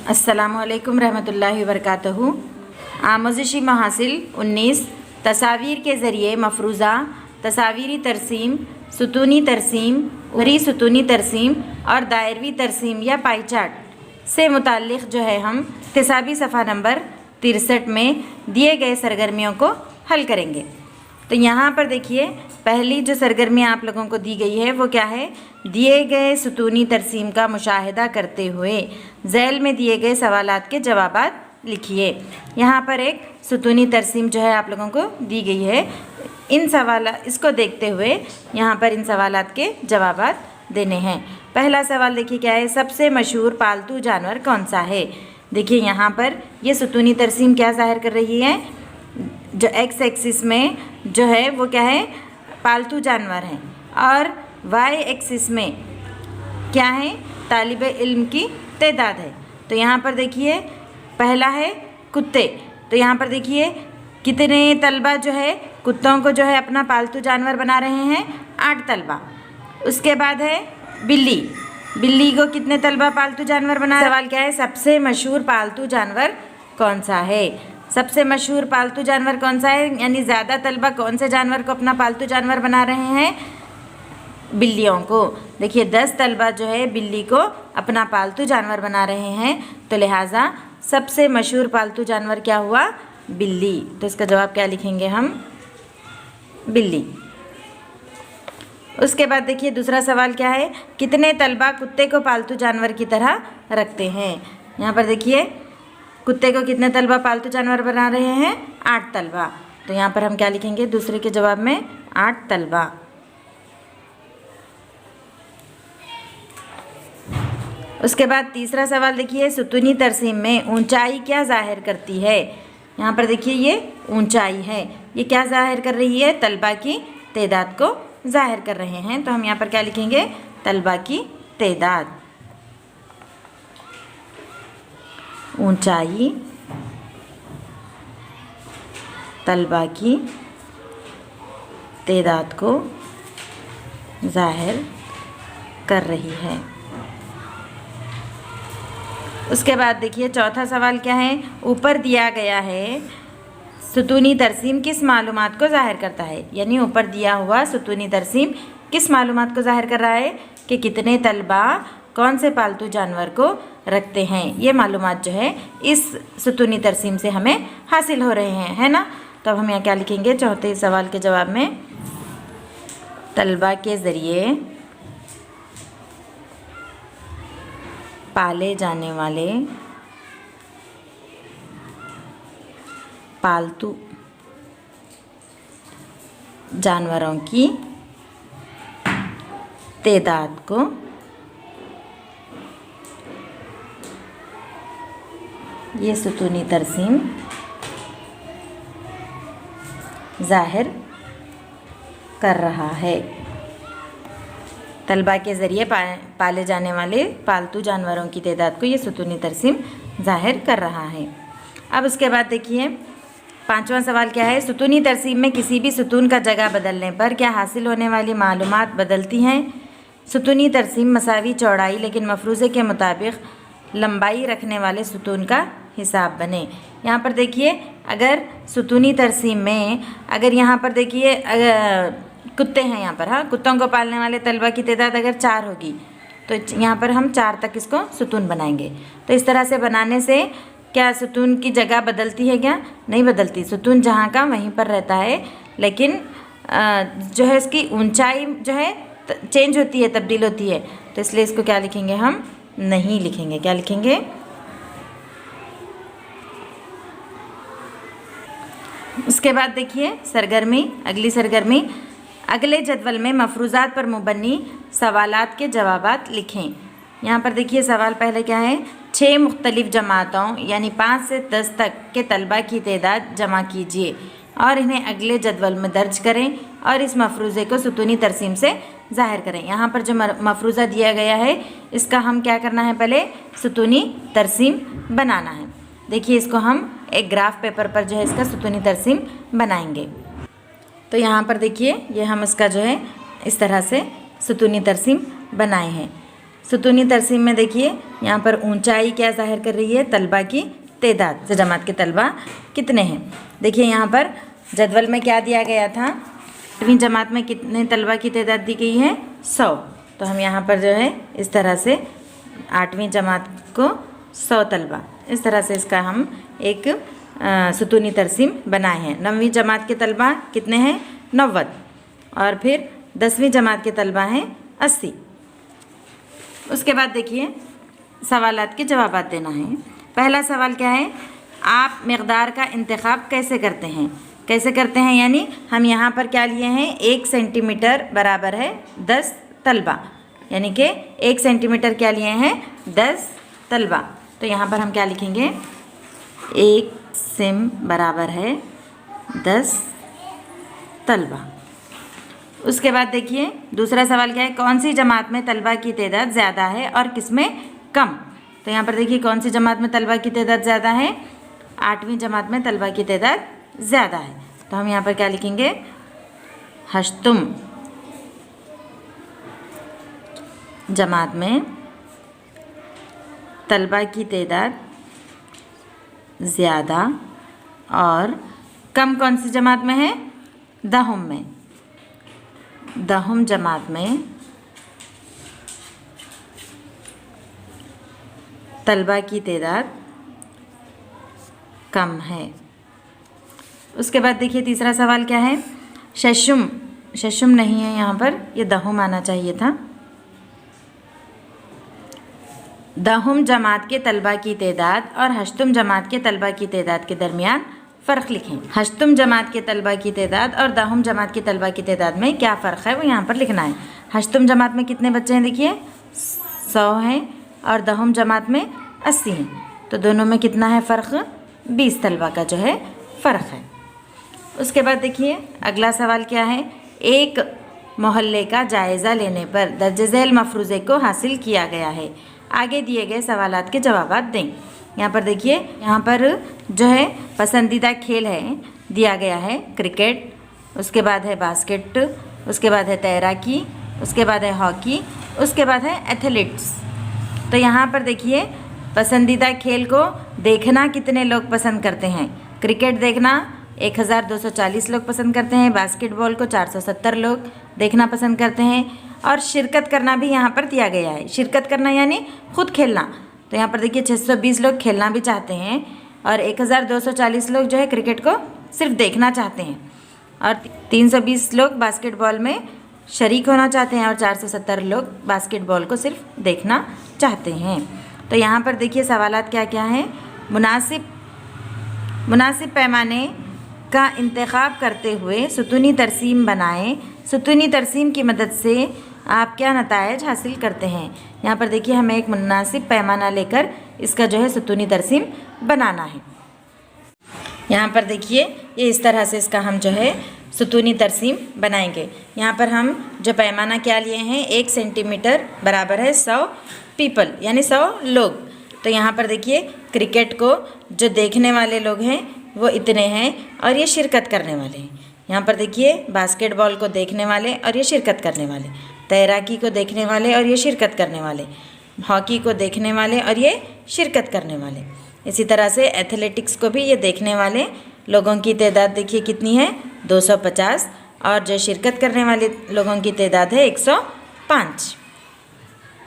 अस्सलामुअलैकुम रहमतुल्लाहि वबरकातुहू। आमोज़शी महासिल 19 तस्वीर के ज़रिए मफरूज़ा, तस्वीरी तरसीम, सुतूनी तरसीम, उरी सुतूनी तरसीम और दायरवी तरसीम या पाई चार्ट से मुताल्लिक़ जो है हम इक्तिसाबी सफ़ा नंबर 63 में दिए गए सरगर्मियों को हल करेंगे। तो यहाँ पर देखिए, पहली जो सरगर्मी आप लोगों को दी गई है वो क्या है, दिए गए सुतूनी तरसीम का मुशाहिदा करते हुए ज़ैल में दिए गए सवालात के जवाबात लिखिए। यहाँ पर एक सुतूनी तरसीम जो है आप लोगों को दी गई है। इसको देखते हुए यहाँ पर इन सवालात के जवाबात देने हैं। पहला सवाल देखिए क्या है, सबसे मशहूर पालतू जानवर कौन सा है। देखिए यहाँ पर ये सुतूनी तरसीम क्या ज़ाहिर कर रही है, जो एक्स एक्सिस में जो है वो क्या है, पालतू जानवर हैं, और वाई एक्सिस में क्या है, तालिब इल्म की तादाद है। तो यहाँ पर देखिए पहला है कुत्ते। तो यहाँ पर देखिए कितने तलबा जो है कुत्तों को जो है अपना पालतू जानवर बना रहे हैं, 8 तलबा। उसके बाद है बिल्ली। बिल्ली को कितने तलबा पालतू जानवर बना। सवाल क्या है, सबसे मशहूर पालतू जानवर कौन सा है। सबसे मशहूर पालतू जानवर कौन सा है, यानी ज़्यादा तलबा कौन से जानवर को अपना पालतू जानवर बना रहे हैं, बिल्लियों को। देखिए 10 तलबा जो है बिल्ली को अपना पालतू जानवर बना रहे हैं, तो लिहाजा सबसे मशहूर पालतू जानवर क्या हुआ, बिल्ली। तो इसका जवाब क्या लिखेंगे हम, बिल्ली। उसके बाद देखिए दूसरा सवाल क्या है, कितने तलबा कुत्ते को पालतू जानवर की तरह रखते हैं। यहाँ पर देखिए कुत्ते को कितने तलबा पालतू जानवर बना रहे हैं, 8 तलबा। तो यहाँ पर हम क्या लिखेंगे, दूसरे के जवाब में 8 तलबा। उसके बाद तीसरा सवाल देखिए, सुतूनी तरसीम में ऊंचाई क्या ज़ाहिर करती है। यहाँ पर देखिए ये ऊंचाई है, ये क्या ज़ाहिर कर रही है, तलबा की तादाद को ज़ाहिर कर रहे हैं। तो हम यहाँ पर क्या लिखेंगे, तलबा की तादाद। ऊंचाई तलबा की तादाद को ज़ाहिर कर रही है। उसके बाद देखिए चौथा सवाल क्या है, ऊपर दिया गया है सुतूनी तरसीम किस मालूमात को ज़ाहिर करता है। यानी ऊपर दिया हुआ सुतूनी तरसीम किस मालूमात को ज़ाहिर कर रहा है कि कितने तलबा कौन से पालतू जानवर को रखते हैं। ये मालूमात जो है इस सुतूनी तरसीम से हमें हासिल हो रहे हैं, है ना। तो अब हम यहाँ क्या लिखेंगे, चौथे सवाल के जवाब में तलबा के ज़रिए पाले जाने वाले पालतू जानवरों की तादाद को ये सुतूनी तरसीम ज़ाहिर कर रहा है। तलबा के ज़रिए पाले जाने वाले पालतू जानवरों की तादाद को ये सुतूनी तरसीम ज़ाहिर कर रहा है। अब उसके बाद देखिए पांचवा सवाल क्या है, सुतूनी तरसीम में किसी भी सुतून का जगह बदलने पर क्या हासिल होने वाली मालूमात बदलती हैं। सुतूनी तरसीम मसावी चौड़ाई लेकिन मफरूज़े के मुताबिक लंबाई रखने वाले सुतून का हिसाब बने। यहाँ पर देखिए अगर सुतूनी तरसीम में अगर यहाँ पर देखिए कुत्ते हैं यहाँ पर, हाँ, कुत्तों को पालने वाले तलबा की तादाद अगर 4 होगी तो यहाँ पर हम 4 तक इसको सुतून बनाएंगे। तो इस तरह से बनाने से क्या सुतून की जगह बदलती है, क्या नहीं बदलती। सुतून जहाँ का वहीं पर रहता है, लेकिन जो है इसकी ऊंचाई जो है चेंज होती है, तब्दील होती है। तो इसलिए इसको क्या लिखेंगे, हम नहीं लिखेंगे। क्या लिखेंगे, उसके बाद देखिए सरगर्मी, अगली सरगर्मी, अगले जदवल में मफरूज़ात पर मुबन्नी सवालात के जवाबात लिखें। यहाँ पर देखिए सवाल पहले क्या है, 6 मुख्तलिफ़ जमातों यानी 5 से 10 तक के तलबा की तादाद जमा कीजिए और इन्हें अगले जदवल में दर्ज करें और इस मफरूज़े को सुतूनी तरसीम से ज़ाहिर करें। यहाँ पर जो मफरूज़ा दिया गया है इसका हम क्या करना है, पहले सुतूनी तरसीम बनाना है। देखिए इसको हम एक ग्राफ पेपर पर जो है इसका सुतूनी तरसीम बनाएंगे। तो यहाँ पर देखिए ये हम इसका जो है इस तरह से सुतूनी तरसीम बनाए हैं। सुतूनी तरसीम में देखिए यहाँ पर ऊंचाई क्या ज़ाहिर कर रही है, तलबा की तादाद से जमात के तलबा कितने हैं। देखिए यहाँ पर जदवल में क्या दिया गया था, 8वीं जमात में कितने तलबा की तादाद दी गई है, 100। तो हम यहाँ पर जो है इस तरह से 8वीं जमात को 100 तलबा, इस तरह से इसका हम एक सुतूनी तरसीम बनाए हैं। 9वीं जमात के तलबा कितने हैं, 90। और फिर 10वीं जमात के तलबा हैं 80। उसके बाद देखिए सवालात के जवाबात देना है। पहला सवाल क्या है, आप मकदार का इंतखाब कैसे करते हैं। कैसे करते हैं यानी हम यहाँ पर क्या लिए हैं, 1 सेंटीमीटर बराबर है 10 तलबा, यानी कि 1 सेंटीमीटर क्या लिए हैं, 10 तलबा। तो यहाँ पर हम क्या लिखेंगे, 1 सेम बराबर है 10 तलबा। उसके बाद देखिए दूसरा सवाल क्या है, कौन सी जमात में तलबा की तादाद ज़्यादा है और किस में कम। तो यहाँ पर देखिए कौन सी जमात में तलबा की तादाद ज़्यादा है, 8वीं जमात में तलबा की तादाद ज़्यादा है। तो हम यहाँ पर क्या लिखेंगे, हश्तुम जमात में तलबा की तादाद ज़्यादा और कम कौन सी जमात में है, दहुम में। दहुम जमात में तलबा की तादाद कम है। उसके बाद देखिए तीसरा सवाल क्या है, शशुम, शशुम नहीं है यहाँ पर, ये दहुम आना चाहिए था। दहुम जमात के तलबा की तादाद और हश्तुम जमात के तलबा की तादाद के दरमियान फ़र्क लिखें। हश्तुम जमात के तलबा की तादाद और दहुम जमात के तलबा की तादाद में क्या फ़र्क है वो यहाँ पर लिखना है। हश्तुम जमात में कितने बच्चे हैं, देखिए 100 हैं और दहुम जमात में 80 हैं। तो दोनों में कितना है फ़र्क, 20 तलबा का जो है फ़र्क है। उसके बाद देखिए अगला सवाल क्या है, एक मोहल्ले का जायज़ा लेने पर दर्ज झैल मफरूज़े को हासिल किया गया है। आगे दिए गए सवालात के जवाबात दें। यहाँ पर देखिए यहाँ पर जो है पसंदीदा खेल है दिया गया है क्रिकेट, उसके बाद है बास्केट, उसके बाद है तैराकी, उसके बाद है हॉकी, उसके बाद है एथलीट्स। तो यहाँ पर देखिए पसंदीदा खेल को देखना कितने लोग पसंद करते हैं। क्रिकेट देखना 1240 लोग पसंद करते हैं, बास्केटबॉल को 470 लोग देखना पसंद करते हैं और शिरकत करना भी यहाँ पर दिया गया है। शिरकत करना यानी खुद खेलना, तो यहाँ पर देखिए 620 लोग खेलना भी चाहते हैं और 1240 लोग जो है क्रिकेट को सिर्फ देखना चाहते हैं और 320 लोग बास्केटबॉल में शरीक होना चाहते हैं और 470 लोग बास्केटबॉल को सिर्फ देखना चाहते हैं। तो यहाँ पर देखिए सवालात क्या क्या हैं, मुनासिब पैमाने का इंतखाब करते हुए सुतूनी तरसीम बनाएं। सुतूनी तरसीम की मदद से आप क्या नताइज हासिल करते हैं। यहाँ पर देखिए हमें एक मुनासिब पैमाना लेकर इसका जो है सुतूनी तरसीम बनाना है। यहाँ पर देखिए ये इस तरह से इसका हम जो है सुतूनी तरसीम बनाएंगे। यहाँ पर हम जो पैमाना क्या लिए हैं, 1 सेंटीमीटर बराबर है 100 पीपल यानी 100 लोग। तो यहाँ पर देखिए क्रिकेट को जो देखने वाले लोग हैं वो इतने हैं और ये शिरकत करने वाले हैं। यहाँ पर देखिए बास्केटबॉल को देखने वाले और ये शिरकत करने वाले, तैराकी को देखने वाले और ये शिरकत करने वाले, हॉकी को देखने वाले और ये शिरकत करने वाले। इसी तरह से एथलेटिक्स को भी ये देखने वाले लोगों की तादाद देखिए कितनी है, 250 और जो शिरकत करने वाले लोगों की तादाद है 105।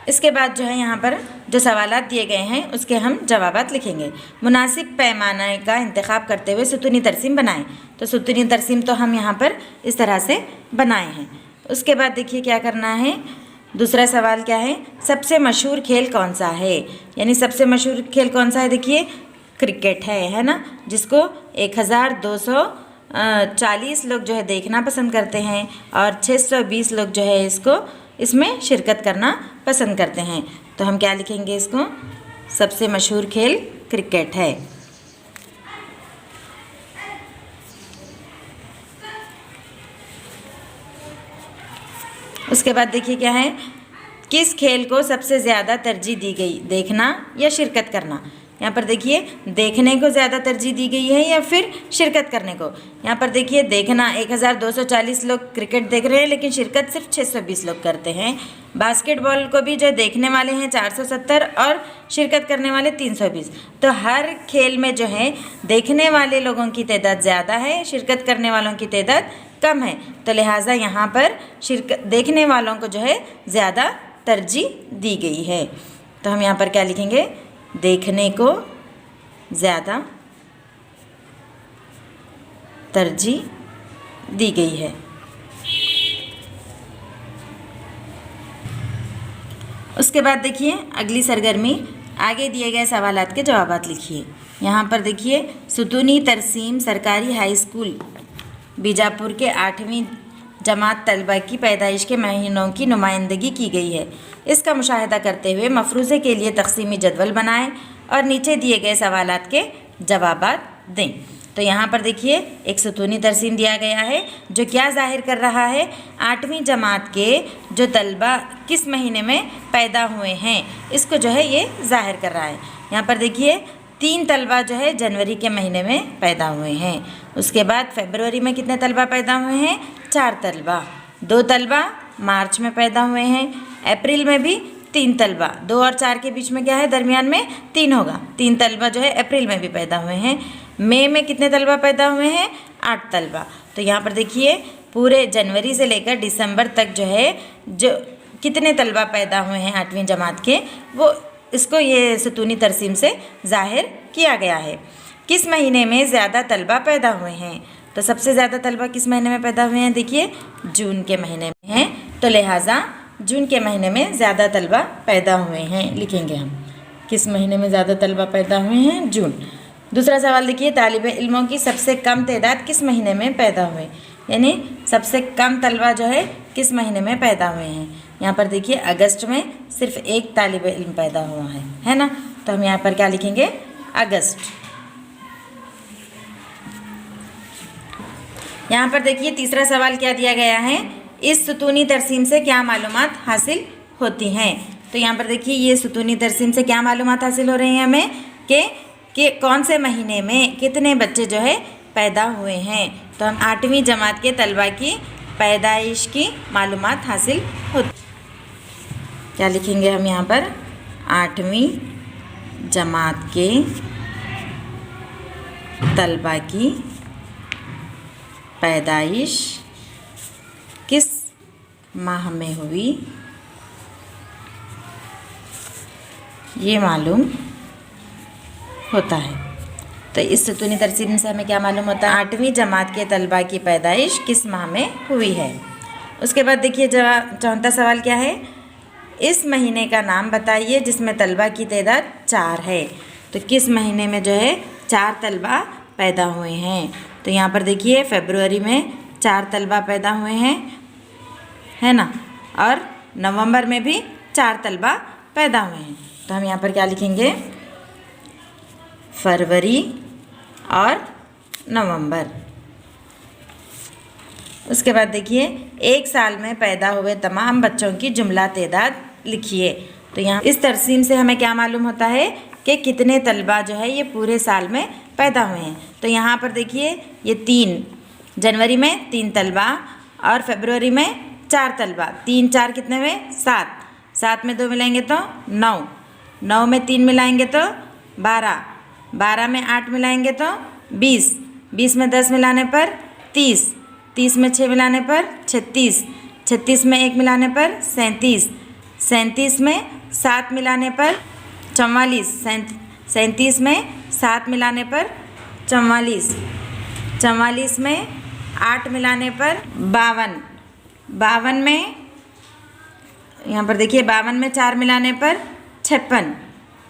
इसके बाद जो है यहाँ पर जो सवालात दिए गए हैं उसके हम जवाबात लिखेंगे। मुनासिब पैमाने का इंतखाब करते हुए सुतूनी तरसीम बनाएं। तो सुतूनी तरसीम तो हम यहाँ पर इस तरह से बनाए हैं। उसके बाद देखिए क्या करना है, दूसरा सवाल क्या है, सबसे मशहूर खेल कौन सा है। यानी सबसे मशहूर खेल कौन सा है, देखिए क्रिकेट है ना, जिसको 1240 लोग जो है देखना पसंद करते हैं और 620 लोग जो है इसमें शिरकत करना पसंद करते हैं। तो हम क्या लिखेंगे इसको, सबसे मशहूर खेल क्रिकेट है। उसके बाद देखिए क्या है, किस खेल को सबसे ज़्यादा तरजीह दी गई, देखना या शिरकत करना। यहाँ पर देखिए देखने को ज़्यादा तरजीह दी गई है या फिर शिरकत करने को। यहाँ पर देखिए देखना 1240 लोग क्रिकेट देख रहे हैं लेकिन शिरकत सिर्फ 620 लोग करते हैं। बास्केटबॉल को भी जो देखने वाले हैं 470 और शिरकत करने वाले 320। तो हर खेल में जो है देखने वाले लोगों की तादाद ज़्यादा है, शिरकत करने वालों की तादाद कम है। तो लिहाजा यहाँ पर देखने वालों को जो है ज़्यादा तरजीह दी गई है। तो हम यहाँ पर क्या लिखेंगे, देखने को ज़्यादा तरजीह दी गई है। उसके बाद देखिए अगली सरगर्मी, आगे दिए गए सवालात के जवाबात लिखिए। यहाँ पर देखिए सुतूनी तरसीम सरकारी हाई स्कूल बीजापुर के 8वीं जमात तलबा की पैदाइश के महीनों की नुमाइंदगी की गई है। इसका मुशाहिदा करते हुए मफरूज़े के लिए तकसीमी जदवल बनाएं और नीचे दिए गए सवालात के जवाबात दें। तो यहाँ पर देखिए एक सुतूनी तरसीम दिया गया है जो क्या ज़ाहिर कर रहा है, 8वीं जमात के जो तलबा किस महीने में पैदा हुए हैं, इसको जो है ये ज़ाहिर कर रहा है। यहाँ पर देखिए 3 तलबा जो है जनवरी के महीने में पैदा हुए हैं। उसके बाद फरवरी में कितने तलबा पैदा हुए हैं, 4 तलबा। 2 तलबा मार्च में पैदा हुए हैं। अप्रैल में भी 3 तलबा, 2 और 4 के बीच में क्या है, दरमियान में 3 होगा। 3 तलबा जो है अप्रैल में भी पैदा हुए हैं। मई में कितने तलबा पैदा हुए हैं, 8 तलबा। तो यहाँ पर देखिए पूरे जनवरी से लेकर दिसंबर तक जो है जो कितने तलबा पैदा हुए हैं 8वीं जमात के, वो इसको ये सुतूनी तरसीम से ज़ाहिर किया गया है। किस महीने में ज़्यादा तलबा पैदा हुए हैं, तो सबसे ज़्यादा तलबा किस महीने में पैदा हुए हैं, देखिए जून के महीने में हैं। तो लिहाजा जून के महीने में ज़्यादा तलबा पैदा हुए हैं, लिखेंगे हम किस महीने में ज़्यादा तलबा पैदा हुए हैं, जून। दूसरा सवाल देखिए, तालिब इल्मों की सबसे कम तादाद किस महीने में पैदा हुए, यानी सबसे कम तलबा जो है किस महीने में पैदा हुए हैं। यहाँ पर देखिए अगस्त में सिर्फ 1 तालिब इल्म पैदा हुआ है ना। तो हम यहाँ पर क्या लिखेंगे, अगस्त। यहाँ पर देखिए तीसरा सवाल क्या दिया गया है, इस सुतूनी तरसीम से क्या मालूमात हासिल होती हैं। तो यहाँ पर देखिए ये सुतूनी तरसीम से क्या मालूमात हासिल हो रही हैं हमें कि कौन से महीने में कितने बच्चे जो है पैदा हुए हैं। तो हम 8वीं जमात के तलबा की पैदाइश की मालूमात हासिल होती। क्या लिखेंगे हम यहाँ पर, 8वीं जमात के तलबा की पैदाइश किस माह में हुई, ये मालूम होता है। तो इस सुतूनी तरसीम से हमें क्या मालूम होता है, 8वीं जमात के तलबा की पैदाइश किस माह में हुई है। उसके बाद देखिए चौथा सवाल क्या है, इस महीने का नाम बताइए जिसमें तलबा की तादाद 4 है। तो किस महीने में जो है 4 तलबा पैदा हुए हैं। तो यहाँ पर देखिए फरवरी में 4 तलबा पैदा हुए हैं, है ना, और नवंबर में भी 4 तलबा पैदा हुए हैं। तो हम यहाँ पर क्या लिखेंगे, फरवरी और नवंबर। उसके बाद देखिए एक साल में पैदा हुए तमाम बच्चों की जुमला तादाद लिखिए। तो यहाँ इस तरसीम से हमें क्या मालूम होता है कि कितने तलबा जो है ये पूरे साल में पैदा हुए हैं। तो यहाँ पर देखिए ये 3 जनवरी में 3 तलबा और फरवरी में 4 तलबा। 3 4 कितने हुए, 7। 7 में 2 मिलाएंगे तो 9। 9 में 3 मिलाएंगे तो 12। 12 में 8 मिलाएंगे तो 20। 20 में 10 मिलाने पर 30। 30 में 6 मिलाने पर 36। 36 में 1 मिलाने पर 37। 37 में 7 मिलाने पर 44। 37 में 7 मिलाने पर 44। 44 में 8 मिलाने पर 52। 52 में यहाँ पर देखिए 52 में 4 मिलाने पर 56।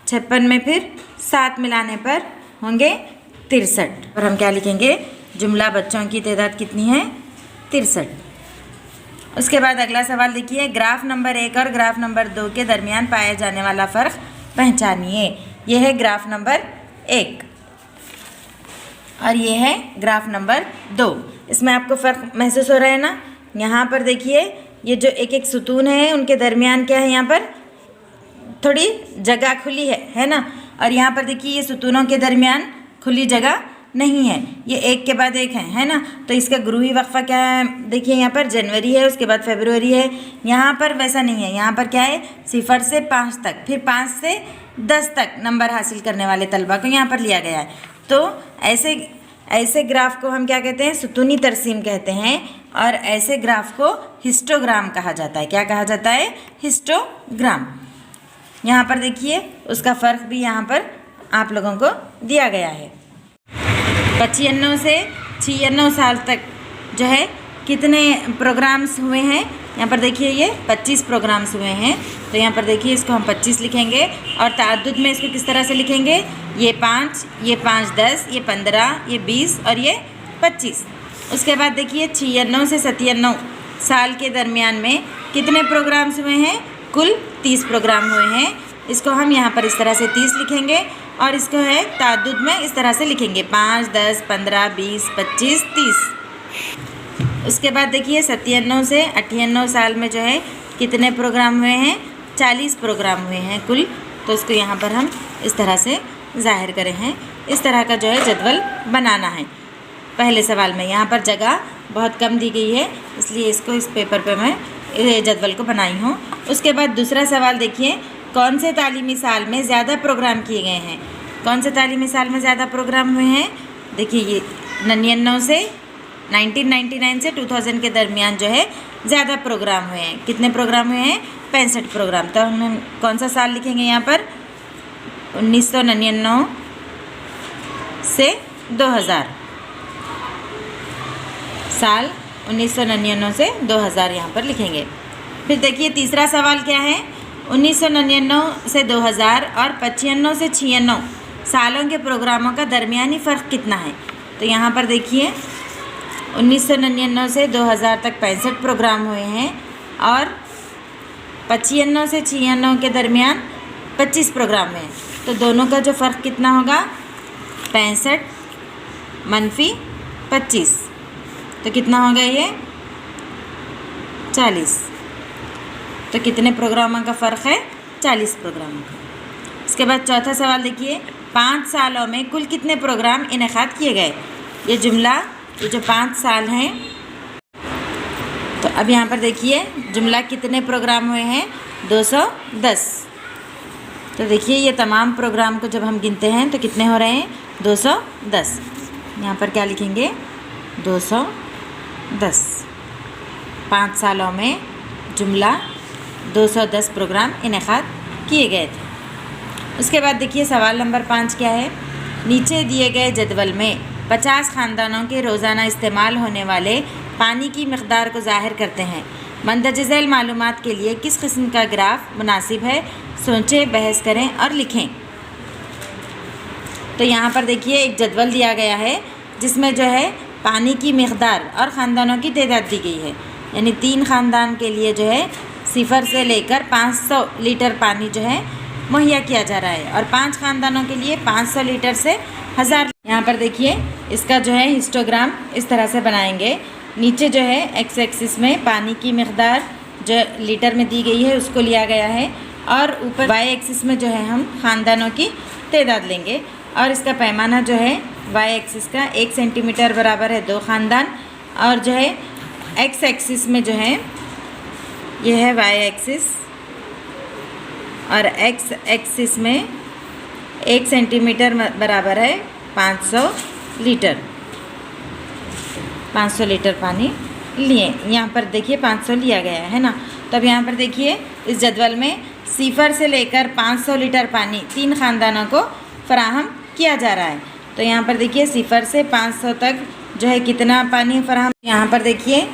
56 में फिर 7 मिलाने पर होंगे 63। और हम क्या लिखेंगे, जुमला बच्चों की तादाद कितनी है, 63। उसके बाद अगला सवाल देखिए, ग्राफ नंबर 1 और ग्राफ नंबर 2 के दरमियान पाया जाने वाला फ़र्क पहचानिए। यह है ग्राफ नंबर 1 और ये है ग्राफ नंबर 2। इसमें आपको फ़र्क महसूस हो रहा है ना। यहाँ पर देखिए ये जो एक एक सुतून है उनके दरमियान क्या है, यहाँ पर थोड़ी जगह खुली है ना। और यहाँ पर देखिए ये सुतूनों के दरमियान खुली जगह नहीं है, ये एक के बाद एक है ना। तो इसका गुरूही वक्फा क्या है, देखिए यहाँ पर जनवरी है, उसके बाद फरवरी है। यहाँ पर वैसा नहीं है, यहाँ पर क्या है 0 से 5 तक, फिर 5 से 10 तक नंबर हासिल करने वाले तलबा को यहाँ पर लिया गया है। तो ऐसे ग्राफ को हम क्या कहते हैं, सुतूनी तरसीम कहते हैं। और ऐसे ग्राफ को हिस्टोग्राम कहा जाता है। क्या कहा जाता है, हिस्टोग्राम। यहाँ पर देखिए उसका फ़र्क भी यहाँ पर आप लोगों को दिया गया है। 95 से 96 साल तक जो है कितने प्रोग्राम्स हुए हैं, यहाँ पर देखिए ये 25 प्रोग्राम्स हुए हैं। तो यहाँ पर देखिए इसको हम 25 लिखेंगे और ताअद्दुद में इसको किस तरह से लिखेंगे, ये 5, ये 5 10, ये 15, ये 20 और ये 25। उसके बाद देखिए 96 से 97 साल के दरमियान में कितने प्रोग्राम्स हुए हैं, कुल 30 प्रोग्राम हुए हैं। इसको हम यहाँ पर इस तरह से 30 लिखेंगे और इसको है ताअद्दुद में इस तरह से लिखेंगे 5 10 15 20 25 30। उसके बाद देखिए 97 से 98 साल में जो है कितने प्रोग्राम हुए हैं, 40 प्रोग्राम हुए हैं कुल। तो इसको यहाँ पर हम इस तरह से ज़ाहिर करें हैं। इस तरह का जो है जदवल बनाना है। पहले सवाल में यहाँ पर जगह बहुत कम दी गई है, इसलिए इसको इस पेपर पे मैं जदवल को बनाई हूँ। उसके बाद दूसरा सवाल देखिए, कौन से तालीमी साल में ज़्यादा प्रोग्राम किए गए हैं। कौन से तालीमी साल में ज़्यादा प्रोग्राम हुए हैं, देखिए ये 1999 से 2000 के दरमियान जो है ज़्यादा प्रोग्राम हुए हैं। कितने प्रोग्राम हुए हैं, 65 प्रोग्राम। तो हम कौन सा साल लिखेंगे यहाँ पर, 1999 से 2000, साल 1999 से 2000 यहाँ पर लिखेंगे। फिर देखिए तीसरा सवाल क्या है, 1999 से 2000 और 95 से 96 सालों के प्रोग्रामों का दरमियानी फ़र्क कितना है। तो यहाँ पर देखिए 1999 से 2000 तक 65 प्रोग्राम हुए हैं और 95 से 96 के दरमियान 25 प्रोग्राम हुए हैं। तो दोनों का जो फ़र्क कितना होगा, 65 - 25, तो कितना होगा ये 40। तो कितने प्रोग्रामों का फ़र्क है, 40 प्रोग्रामों का। इसके बाद चौथा सवाल देखिए, 5 सालों में कुल कितने प्रोग्राम इनेकाद किए गए। ये जुमला, ये जो 5 साल हैं, तो अब यहाँ पर देखिए जुमला कितने प्रोग्राम हुए हैं, 210। तो देखिए ये तमाम प्रोग्राम को जब हम गिनते हैं तो कितने हो रहे हैं, 210। यहाँ पर क्या लिखेंगे, 210। 5 सालों में जुमला 210 प्रोग्राम इनेकाद किए गए थे। उसके बाद देखिए सवाल नंबर 5 क्या है, नीचे दिए गए जदवल में 50 ख़ानदानों के रोज़ाना इस्तेमाल होने वाले पानी की मकदार को ज़ाहिर करते हैं। मंदरज झैल मालूमात के लिए किस किस्म का ग्राफ मुनासिब है, सोचें, बहस करें और लिखें। तो यहाँ पर देखिए एक जदवल दिया गया है जिसमें जो है पानी की मकदार और ख़ानदानों की तादाद दी गई है। यानी 3 ख़ानदान के लिए जो है 0 से लेकर 500 लीटर पानी जो है मुहैया किया जा रहा है और 5 ख़ानदानों के लिए 500 लीटर से 1000। यहाँ पर देखिए इसका जो है हिस्टोग्राम इस तरह से बनाएंगे। नीचे जो है एक्स एक्सिस में पानी की मकदार जो लीटर में दी गई है उसको लिया गया है और ऊपर वाई एक्सिस में जो है हम ख़ानदानों की तादाद लेंगे और इसका पैमाना जो है वाई एक्सिस का 1 सेंटीमीटर बराबर है 2 ख़ानदान और जो है एक्स एक्सिस में जो है ये है वाई एक्सिस और एक्स एक्सिस में 1 सेंटीमीटर बराबर है 500 लीटर। 500 लीटर पानी लिए, यहाँ पर देखिए 500 लिया गया है ना। तब यहाँ पर देखिए इस जदवल में 0 से लेकर 500 लीटर पानी 3 ख़ानदानों को फराहम किया जा रहा है। तो यहाँ पर देखिए 0 से 500 तक जो है कितना पानी फराहम, यहाँ पर देखिए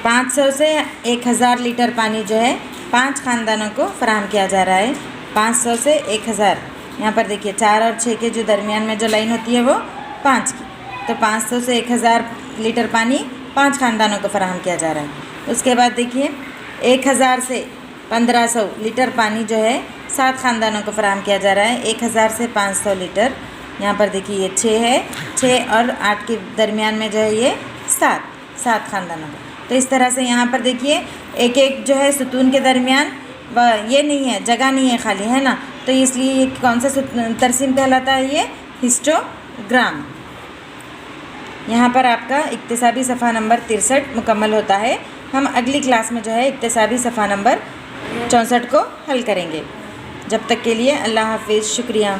500 से 1000 लीटर पानी जो है 5 ख़ानदानों को फराहम किया जा रहा है। 500 से 1000, यहाँ पर देखिए 4 और 6 के जो दरमियान में जो लाइन होती है वो 5 की, तो 500 से 1000 लीटर पानी 5 ख़ानदानों को फराहम किया जा रहा है। उसके बाद देखिए 1000 से 1500 लीटर पानी जो है 7 ख़ानदानों को फराहम किया जा रहा है। 1000 से 500 लीटर, यहाँ पर देखिए ये 6 है, 6 और 8 के दरमियान में जो है ये 7 ख़ानदानों को। तो इस तरह से यहाँ पर देखिए एक एक जो है सुतून के दरमियान ये नहीं है, जगह नहीं है खाली, है ना। तो इसलिए ये कौन सा तरसीम कहलाता है? ये हिस्टोग्राम। यहाँ पर आपका इक्तिसाबी सफ़ा नंबर 63 मुकम्मल होता है। हम अगली क्लास में जो है इक्तिसाबी सफ़ा नंबर 64 को हल करेंगे। जब तक के लिए अल्लाह हाफिज़, शुक्रिया।